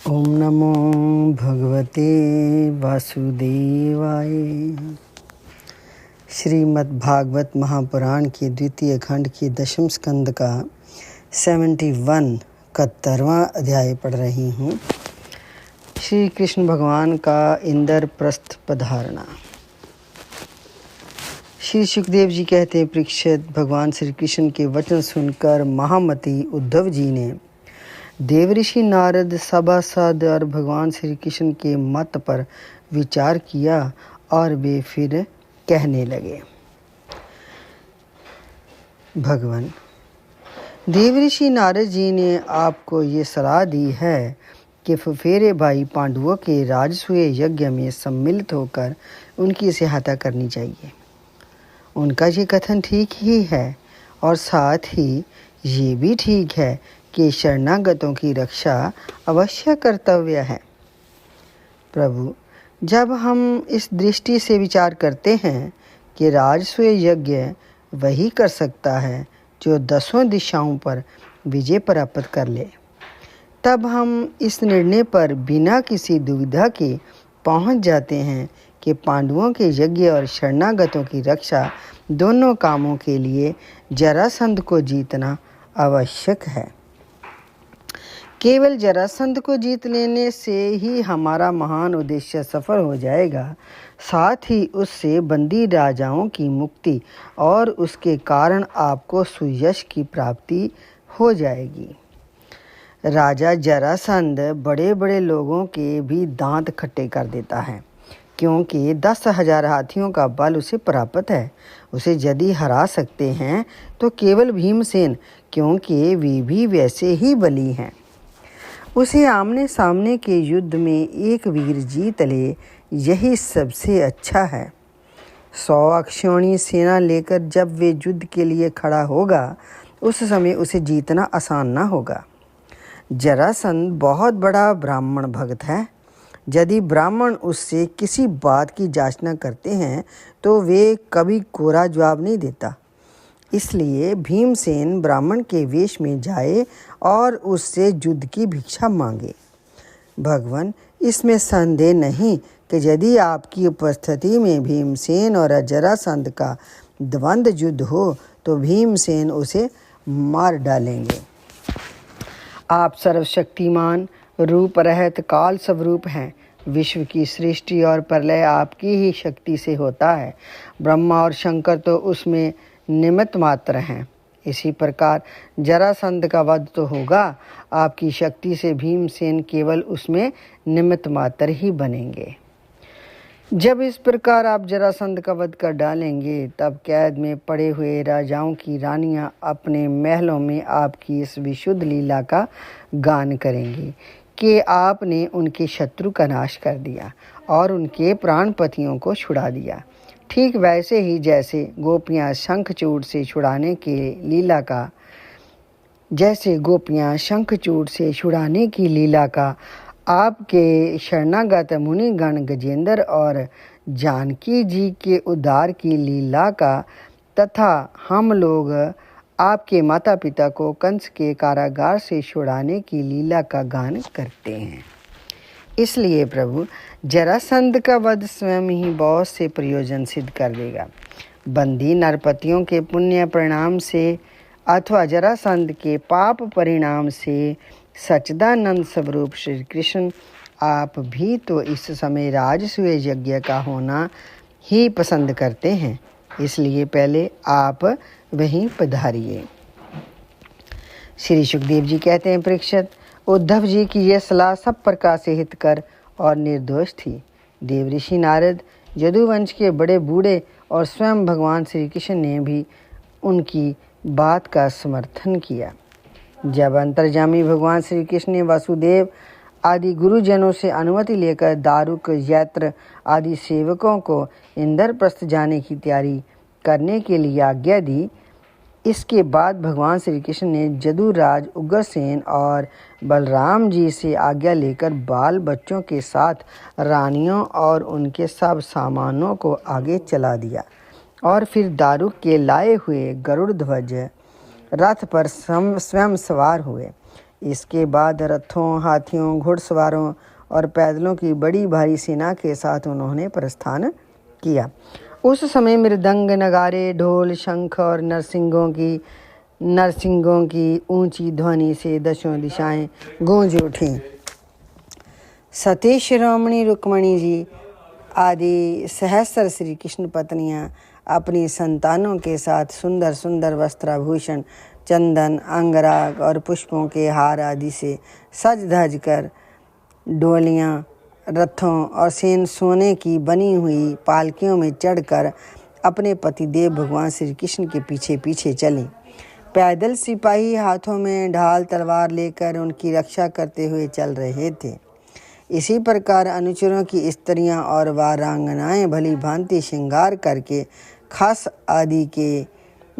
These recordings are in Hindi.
ओम नमो भगवते वासुदेवाय। श्रीमद् भागवत महापुराण के द्वितीय खंड के दशम स्कंद का 71वां अध्याय पढ़ रही हूँ। श्री कृष्ण भगवान का इंद्रप्रस्थ पधारना। श्री सुखदेव जी कहते हैं, परीक्षित, भगवान श्री कृष्ण के वचन सुनकर महामती उद्धव जी ने देवऋषि नारद सभासद और भगवान श्री कृष्ण के मत पर विचार किया और वे फिर कहने लगे, भगवान, देवऋषि नारद जी ने आपको ये सलाह दी है कि फुफेरे भाई पांडवों के राजसूय यज्ञ में सम्मिलित होकर उनकी सहायता करनी चाहिए। उनका ये कथन ठीक ही है और साथ ही ये भी ठीक है कि शरणागतों की रक्षा अवश्य कर्तव्य है। प्रभु, जब हम इस दृष्टि से विचार करते हैं कि राजसूय यज्ञ वही कर सकता है जो 10 दिशाओं पर विजय प्राप्त कर ले, तब हम इस निर्णय पर बिना किसी दुविधा के पहुंच जाते हैं कि पांडवों के यज्ञ और शरणागतों की रक्षा दोनों कामों के लिए जरासंध को जीतना आवश्यक है। केवल जरासंध को जीत लेने से ही हमारा महान उद्देश्य सफल हो जाएगा, साथ ही उससे बंदी राजाओं की मुक्ति और उसके कारण आपको सुयश की प्राप्ति हो जाएगी। राजा जरासंध बड़े बड़े लोगों के भी दांत खट्टे कर देता है, क्योंकि 10,000 हाथियों का बल उसे प्राप्त है। उसे यदि हरा सकते हैं तो केवल भीमसेन, क्योंकि वे भी वैसे ही बली हैं। उसे आमने सामने के युद्ध में एक वीर जीत ले, यही सबसे अच्छा है। 100 अक्षौणी सेना लेकर जब वे युद्ध के लिए खड़ा होगा, उस समय उसे जीतना आसान न होगा। जरासंध बहुत बड़ा ब्राह्मण भक्त है। यदि ब्राह्मण उससे किसी बात की जांचना करते हैं तो वे कभी कोरा जवाब नहीं देता। इसलिए भीमसेन ब्राह्मण के वेश में जाए और उससे युद्ध की भिक्षा मांगे। भगवान, इसमें संदेह नहीं कि यदि आपकी उपस्थिति में भीमसेन और जरासंध का द्वंद्व युद्ध हो तो भीमसेन उसे मार डालेंगे। आप सर्वशक्तिमान, रूप रहित काल स्वरूप हैं। विश्व की सृष्टि और प्रलय आपकी ही शक्ति से होता है। ब्रह्मा और शंकर तो उसमें निमित्त मात्र हैं। इसी प्रकार जरासंध का वध तो होगा, आपकी शक्ति से भीमसेन केवल उसमें निमित्त मात्र ही बनेंगे। जब इस प्रकार आप जरासंध का वध कर डालेंगे, तब कैद में पड़े हुए राजाओं की रानियां अपने महलों में आपकी इस विशुद्ध लीला का गान करेंगी कि आपने उनके शत्रु का नाश कर दिया और उनके प्राणपतियों को छुड़ा दिया। ठीक वैसे ही जैसे गोपियाँ शंखचूड़ से छुड़ाने की लीला का आपके शरणागत मुनिगण गजेंद्र और जानकी जी के उद्धार की लीला का तथा हम लोग आपके माता पिता को कंस के कारागार से छुड़ाने की लीला का गान करते हैं। इसलिए प्रभु, जरासंध का वध स्वयं ही बहुत से प्रयोजन सिद्ध कर देगा। बंदी नरपतियों के पुण्य परिणाम से अथवा जरासंध के पाप परिणाम से सच्चिदानंद स्वरूप श्री कृष्ण आप भी तो इस समय राजसूय यज्ञ का होना ही पसंद करते हैं। इसलिए पहले आप वहीं पधारिए। श्री सुखदेव जी कहते हैं, परीक्षित, उद्धव जी की यह सलाह सब प्रकार से हितकर और निर्दोष थी। देवऋषि नारद, यदुवंश के बड़े बूढ़े और स्वयं भगवान श्री कृष्ण ने भी उनकी बात का समर्थन किया। जब अंतर्यामी भगवान श्री कृष्ण ने वासुदेव आदि गुरुजनों से अनुमति लेकर दारुक, यत्र आदि सेवकों को इंद्रप्रस्थ जाने की तैयारी करने के लिए आज्ञा दी, इसके बाद भगवान श्री कृष्ण ने जदुराज उग्रसेन और बलराम जी से आज्ञा लेकर बाल बच्चों के साथ रानियों और उनके सब सामानों को आगे चला दिया और फिर दारुक के लाए हुए गरुड़ ध्वज रथ पर स्वयं सवार हुए। इसके बाद रथों, हाथियों, घुड़सवारों और पैदलों की बड़ी भारी सेना के साथ उन्होंने प्रस्थान किया। उस समय मृदंग, नगारे, ढोल, शंख और नरसिंगों की ऊंची ध्वनि से दसों दिशाएं गूंज उठीं। सती शिरोमणि रुक्मणी जी आदि सहस्र श्री कृष्ण पत्नियां अपनी संतानों के साथ सुंदर सुंदर वस्त्राभूषण, चंदन, अंगराग और पुष्पों के हार आदि से सज धज कर डोलियां, रथों और सोने की बनी हुई पालकियों में चढ़कर अपने पतिदेव भगवान श्री कृष्ण के पीछे पीछे चलीं। पैदल सिपाही हाथों में ढाल तलवार लेकर उनकी रक्षा करते हुए चल रहे थे। इसी प्रकार अनुचरों की स्त्रियां और वारांगनाएं भली भांति श्रृंगार करके खास आदि के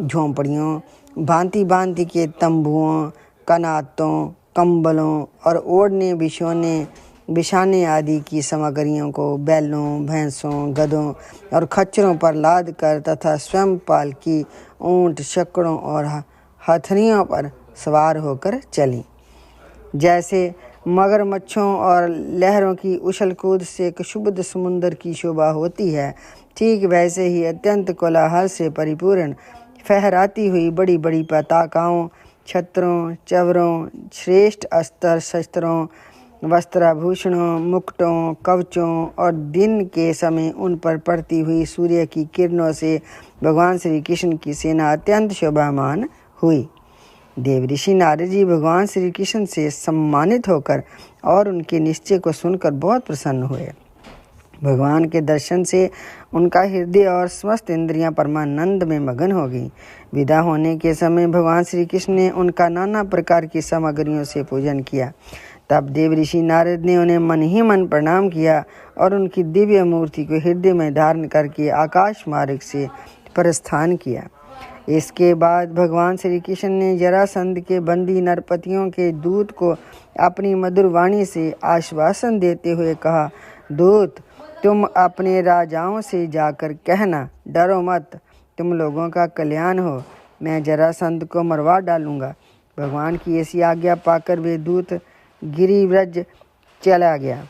झोंपड़ियों, भांति भांति के तंबुओं, कनातों, कंबलों और ओढ़ने बिछाने आदि की सामग्रियों को बैलों, भैंसों, गधों और खच्चरों पर लाद कर तथा स्वयं पालकी, ऊंट, शक्कड़ों और हथनियों पर सवार होकर चली। जैसे मगरमच्छों और लहरों की उछल कूद से क्षुब्ध समुद्र की शोभा होती है, ठीक वैसे ही अत्यंत कोलाहल से परिपूर्ण फहराती हुई बड़ी बड़ी पताकाओं, छत्रों, चवरों, श्रेष्ठ अस्त्र शस्त्रों, वस्त्राभूषणों, मुकुटों, कवचों और दिन के समय उन पर पड़ती हुई सूर्य की किरणों से भगवान श्री कृष्ण की सेना अत्यंत शोभामान हुई। देवऋषि नारद जी भगवान श्री कृष्ण से सम्मानित होकर और उनके निश्चय को सुनकर बहुत प्रसन्न हुए। भगवान के दर्शन से उनका हृदय और समस्त इंद्रियां परमानंद में मगन हो गई। विदा होने के समय भगवान श्री कृष्ण ने उनका नाना प्रकार की सामग्रियों से पूजन किया। तब देवऋषि नारद ने उन्हें मन ही मन प्रणाम किया और उनकी दिव्य मूर्ति को हृदय में धारण करके आकाश मार्ग से प्रस्थान किया। इसके बाद भगवान श्री कृष्ण ने जरासंध के बंदी नरपतियों के दूत को अपनी मधुर वाणी से आश्वासन देते हुए कहा, दूत, तुम अपने राजाओं से जाकर कहना, डरो मत, तुम लोगों का कल्याण हो, मैं जरासंध को मरवा डालूंगा। भगवान की ऐसी आज्ञा पाकर वे दूत गिरिव्रज चला गया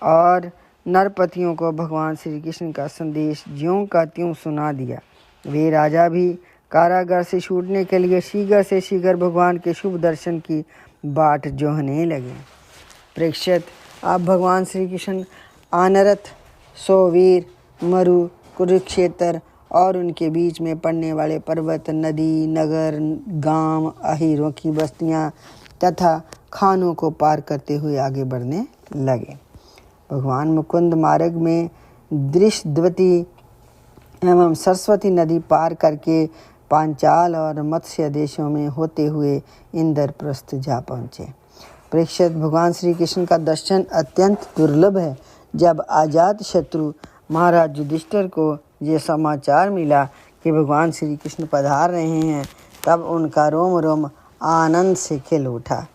और नरपतियों को भगवान श्री कृष्ण का संदेश ज्यों का त्यों सुना दिया। वे राजा भी कारागार से छूटने के लिए शीघ्र से शीघ्र भगवान के शुभ दर्शन की बाट जोहने लगे। प्रेक्षित, आप भगवान श्री कृष्ण आनरथ, सोवीर, मरु, कुरुक्षेत्र और उनके बीच में पड़ने वाले पर्वत, नदी, नगर, गांव, अहीरों की बस्तियां तथा खानों को पार करते हुए आगे बढ़ने लगे। भगवान मुकुंद मार्ग में दृश्यद्वती एवं सरस्वती नदी पार करके पांचाल और मत्स्य देशों में होते हुए इंद्रप्रस्थ जा पहुँचे। प्रेक्षित, भगवान श्री कृष्ण का दर्शन अत्यंत दुर्लभ है। जब अजात शत्रु महाराज युधिष्ठिर को ये समाचार मिला कि भगवान श्री कृष्ण पधार रहे हैं, तब उनका रोम रोम आनंद से खिल उठा।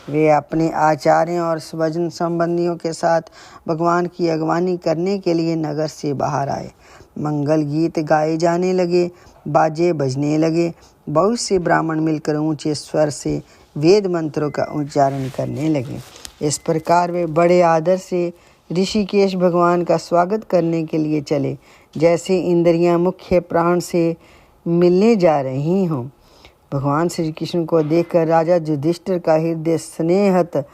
वे अपने आचार्यों और स्वजन संबंधियों के साथ भगवान की अगवानी करने के लिए नगर से बाहर आए। मंगल गीत गाए जाने लगे, बाजे बजने लगे। बहुत से ब्राह्मण मिलकर ऊंचे स्वर से वेद मंत्रों का उच्चारण करने लगे। इस प्रकार वे बड़े आदर से ऋषिकेश भगवान का स्वागत करने के लिए चले, जैसे इंद्रियां मुख्य प्राण से मिलने जा रही हों। भगवान श्री कृष्ण को देखकर राजा युधिष्ठिर का हृदय स्नेहत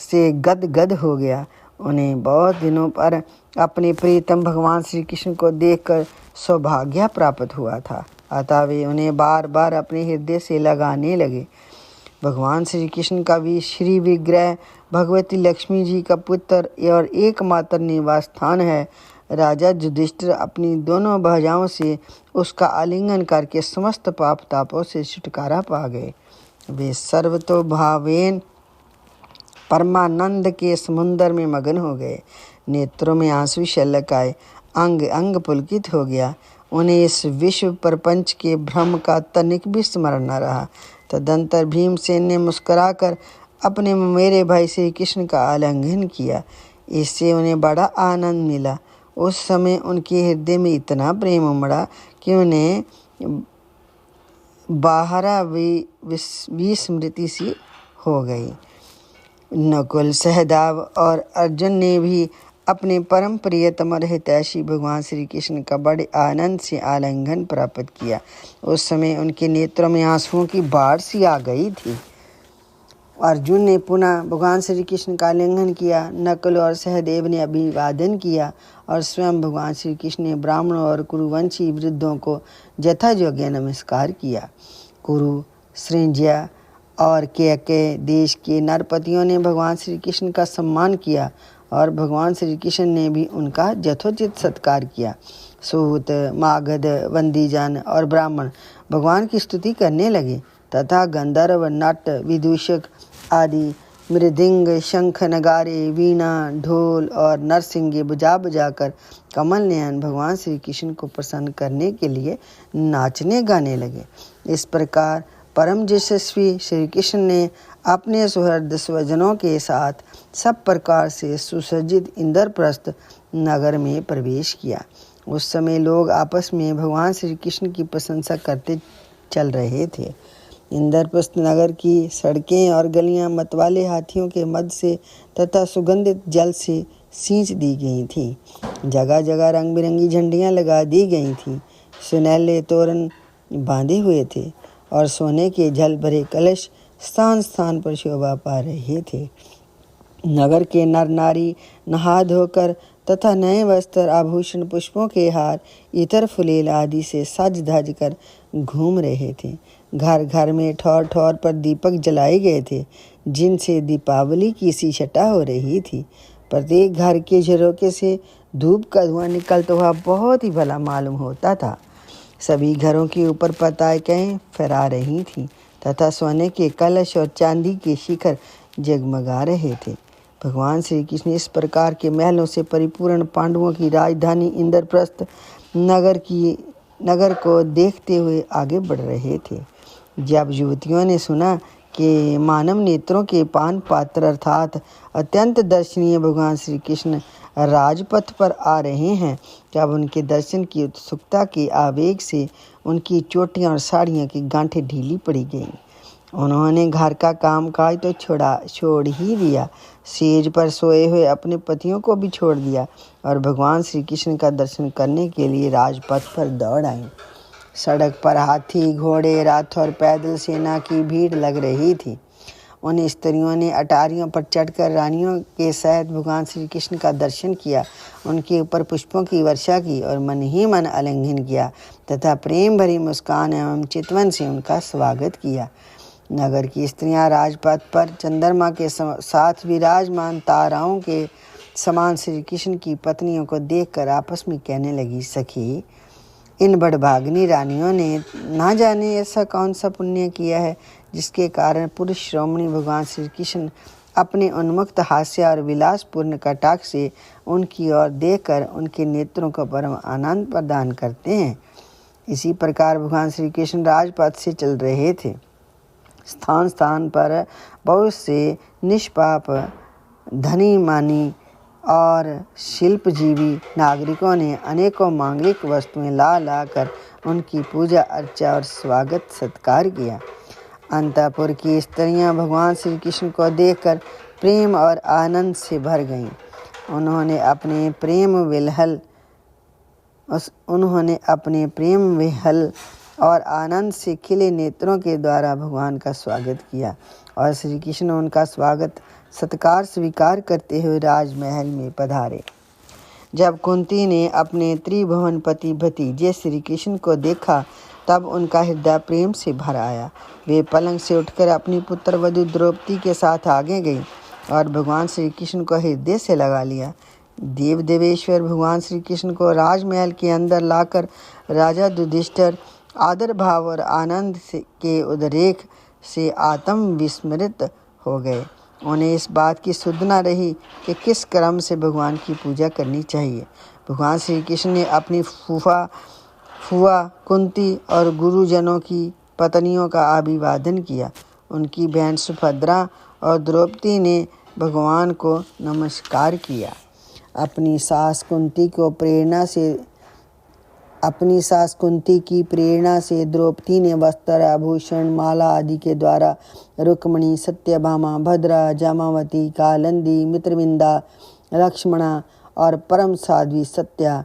से गदगद हो गया। उन्हें बहुत दिनों पर अपने प्रियतम भगवान श्री कृष्ण को देखकर सौभाग्य प्राप्त हुआ था, अतः वे उन्हें बार बार अपने हृदय से लगाने लगे। भगवान श्री कृष्ण का भी श्री विग्रह भगवती लक्ष्मी जी का पुत्र और एकमात्र निवास स्थान है। राजा युधिष्ठिर अपनी दोनों भुजाओं से उसका आलिंगन करके समस्त पाप तापों से छुटकारा पा गए। वे सर्वतोभावेन परमानंद के समुद्र में मगन हो गए। नेत्रों में आंसू छलक आए, अंग अंग पुलकित हो गया। उन्हें इस विश्व प्रपंच के भ्रम का तनिक भी स्मरण न रहा। तदंतर भीमसेन ने मुस्कुराकर अपने मेरे भाई श्री कृष्ण का आलिंगन किया। इससे उन्हें बड़ा आनंद मिला। उस समय उनके हृदय में इतना प्रेम उमड़ा कि उन्हें बाहरा विस्मृति सी हो गई। नकुल, सहदेव और अर्जुन ने भी अपने परम प्रियतम और हितैषी भगवान श्री कृष्ण का बड़े आनंद से आलिंगन प्राप्त किया। उस समय उनके नेत्रों में आंसुओं की बाढ़ सी आ गई थी। अर्जुन ने पुनः भगवान श्री कृष्ण का आलिंगन किया। नकुल और सहदेव ने अभिवादन किया और स्वयं भगवान श्री कृष्ण ने ब्राह्मणों और कुरुवंशी वृद्धों को यथायोग्य नमस्कार किया। कुरु, श्रृंज्या और केकय देश के नरपतियों ने भगवान श्री कृष्ण का सम्मान किया और भगवान श्री कृष्ण ने भी उनका यथोचित सत्कार किया। सूत, मागध, वंदीजन और ब्राह्मण भगवान की स्तुति करने लगे तथा गंधर्व, नट, विदूषक आदि मृदंग, शंख, नगारे, वीणा, ढोल और नरसिंगे बजा बजाकर कमल नयन भगवान श्री कृष्ण को प्रसन्न करने के लिए नाचने गाने लगे। इस प्रकार परम यशस्वी श्री कृष्ण ने अपने सुहृद स्वजनों के साथ सब प्रकार से सुसज्जित इंद्रप्रस्थ नगर में प्रवेश किया। उस समय लोग आपस में भगवान श्री कृष्ण की प्रशंसा करते चल रहे थे। इंद्रप्रस्थ नगर की सड़कें और गलियां मतवाले हाथियों के मद से तथा सुगंधित जल से सींच दी गई थी। जगह जगह रंग बिरंगी झंडियां लगा दी गई थी। सुनहले तोरण बांधे हुए थे और सोने के जल भरे कलश स्थान स्थान पर शोभा पा रहे थे। नगर के नर नारी नहा धोकर तथा नए वस्त्र, आभूषण, पुष्पों के हार, इतर फुलेल आदि से सज धज कर घूम रहे थे। घर घर में ठौर ठौर पर दीपक जलाए गए थे जिनसे दीपावली की सी छटा हो रही थी। प्रत्येक घर के झरोके से धूप का धुआं निकलता हुआ बहुत ही भला मालूम होता था। सभी घरों के ऊपर पताकें फहरा रही थीं तथा सोने के कलश और चांदी के शिखर जगमगा रहे थे। भगवान श्री कृष्ण इस प्रकार के महलों से परिपूर्ण पांडवों की राजधानी इंद्रप्रस्थ नगर को देखते हुए आगे बढ़ रहे थे। जब युवतियों ने सुना कि मानव नेत्रों के पान पात्र अर्थात अत्यंत दर्शनीय भगवान श्री कृष्ण राजपथ पर आ रहे हैं, जब उनके दर्शन की उत्सुकता के आवेग से उनकी चोटियां और साड़ियां की गांठें ढीली पड़ी गईं। उन्होंने घर का कामकाज तो छोड़ ही दिया, सेज पर सोए हुए अपने पतियों को भी छोड़ दिया और भगवान श्री कृष्ण का दर्शन करने के लिए राजपथ पर दौड़ आए। सड़क पर हाथी, घोड़े, रथ और पैदल सेना की भीड़ लग रही थी। उन स्त्रियों ने अटारियों पर चढ़कर रानियों के सहित भगवान श्री कृष्ण का दर्शन किया, उनके ऊपर पुष्पों की वर्षा की और मन ही मन आलिंगन किया तथा प्रेम भरी मुस्कान एवं चितवन से उनका स्वागत किया। नगर की स्त्रियां राजपथ पर चंद्रमा के साथ विराजमान ताराओं के समान श्री कृष्ण की पत्नियों को देखकर आपस में कहने लगी, सखी, इन बड़भाग्नि रानियों ने ना जाने ऐसा कौन सा पुण्य किया है जिसके कारण पुरुष श्रोमणी भगवान श्री कृष्ण अपने उन्मुक्त हास्य और विलासपूर्ण कटाक्ष से उनकी ओर देखकर उनके नेत्रों को परम आनंद प्रदान करते हैं। इसी प्रकार भगवान श्री कृष्ण राजपथ से चल रहे थे। स्थान स्थान पर बहुत से निष्पाप, धनी मानी और शिल्पजीवी नागरिकों ने अनेकों मांगलिक वस्तुएं ला कर उनकी पूजा अर्चा और स्वागत सत्कार किया। अंतःपुर की स्त्रियां भगवान श्री कृष्ण को देखकर प्रेम और आनंद से भर गईं। उन्होंने अपने प्रेम विहल और आनंद से खिले नेत्रों के द्वारा भगवान का स्वागत किया और श्री कृष्ण उनका स्वागत सत्कार स्वीकार करते हुए राजमहल में पधारे। जब कुंती ने अपने त्रिभुवन पति भतीजे श्री कृष्ण को देखा तब उनका हृदय प्रेम से भर आया। वे पलंग से उठकर अपनी पुत्र वधू द्रौपदी के साथ आगे गई और भगवान श्री कृष्ण को हृदय से लगा लिया। देव देवेश्वर भगवान श्री कृष्ण को राजमहल के अंदर लाकर राजा युधिष्ठिर आदर भाव और आनंद के उद्रेक से आत्म विस्मृत हो गए। उन्हें इस बात की सुध न रही कि किस क्रम से भगवान की पूजा करनी चाहिए। भगवान श्री कृष्ण ने अपनी फुआ कुंती और गुरुजनों की पत्नियों का अभिवादन किया। उनकी बहन सुभद्रा और द्रौपदी ने भगवान को नमस्कार किया। अपनी सास कुंती को प्रेरणा से अपनी सास कुंती की प्रेरणा से द्रौपदी ने वस्त्र, आभूषण, माला आदि के द्वारा रुक्मिणी, सत्यभामा, भद्रा, जामावती, कालिंदी, मित्रविंदा, लक्ष्मणा और परम साध्वी सत्या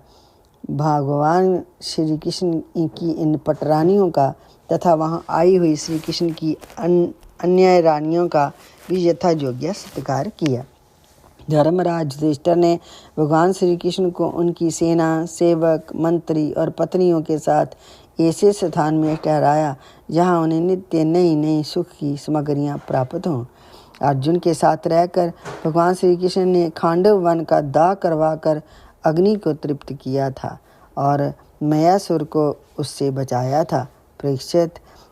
भगवान श्री कृष्ण की इन पटरानियों का तथा वहां आई हुई श्री कृष्ण की अन्य रानियों का भी यथा योग्य सत्कार किया। धर्मराज युधिष्ठिर ने भगवान श्री कृष्ण को उनकी सेना, सेवक, मंत्री और पत्नियों के साथ ऐसे स्थान में ठहराया जहां उन्हें नित्य नई नई सुख की सामग्रियां प्राप्त हों। अर्जुन के साथ रहकर भगवान श्री कृष्ण ने खांडव वन का दाह करवाकर अग्नि को तृप्त किया था और मयासुर को उससे बचाया था। परीक्षित,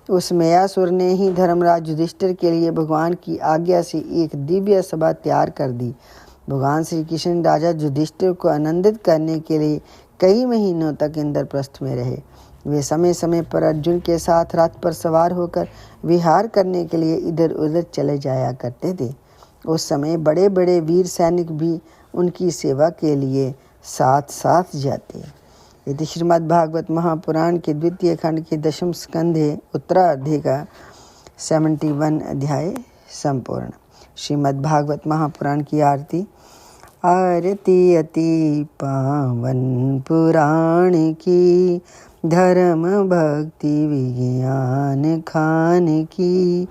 उस मयासुर ने ही धर्मराज युधिष्ठिर के लिए भगवान की आज्ञा से एक दिव्य सभा तैयार कर दी। भगवान श्री कृष्ण राजा युधिष्ठिर को आनंदित करने के लिए कई महीनों तक इंद्रप्रस्थ में रहे। वे समय समय पर अर्जुन के साथ रथ पर सवार होकर विहार करने के लिए इधर उधर चले जाया करते थे। उस समय बड़े बड़े वीर सैनिक भी उनकी सेवा के लिए साथ साथ जाते। यदि श्रीमद्भागवत महापुराण के द्वितीय खंड के 10वें स्कंधे उत्तरार्ध का 71 अध्याय संपूर्ण। श्रीमद्भागवत महापुराण की आरती। आरती अति पावन पुराण की, धर्म भक्ति विज्ञान खान की।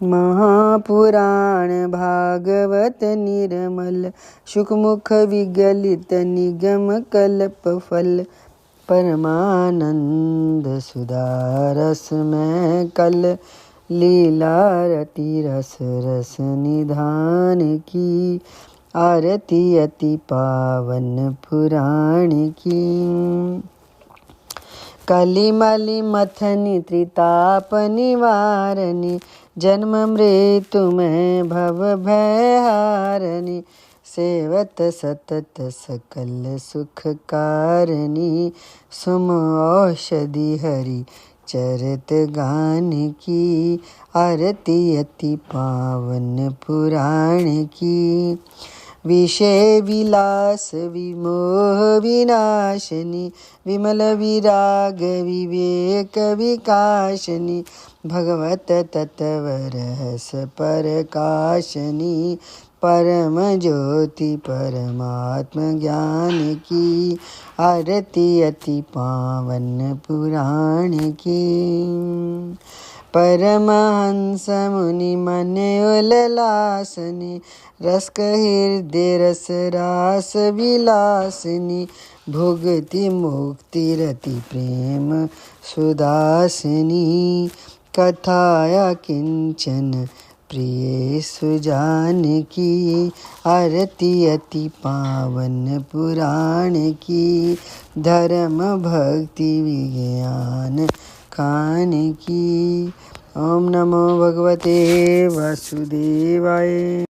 महापुराण भागवत निर्मल, सुखमुख विगलित निगम कल्प फल। परमानंद सुधा रस में कल, लीला रति रस रस निधान की। आरती अति पावन पुराण की। कलिमलि मथनि त्रिताप निवारनि, जन्म मृत्यु में भव भय हारनि। सेवत सतत सकल सुख कारनि, सुम औषधि हरि चरित गान की। आरती अति पावन पुराण की। विषय विलास विमोह विनाशनी, विमल विराग विवेक विकाशनी। भगवत तत्व रहस परकाशनी, परम ज्योति परमात्म ज्ञान की। आरती अति पावन पुराण की। परमहंस मुनि मन उल्लासनी, रसक हृदय रस रास विलासिनी। भुगति मुक्ति रति प्रेम सुदासिनी, कथाया किंचन प्रिय सुजान की। आरती अति पावन पुराण की। धर्म भक्ति विज्ञान खान की। ओम नमो भगवते वासुदेवाय।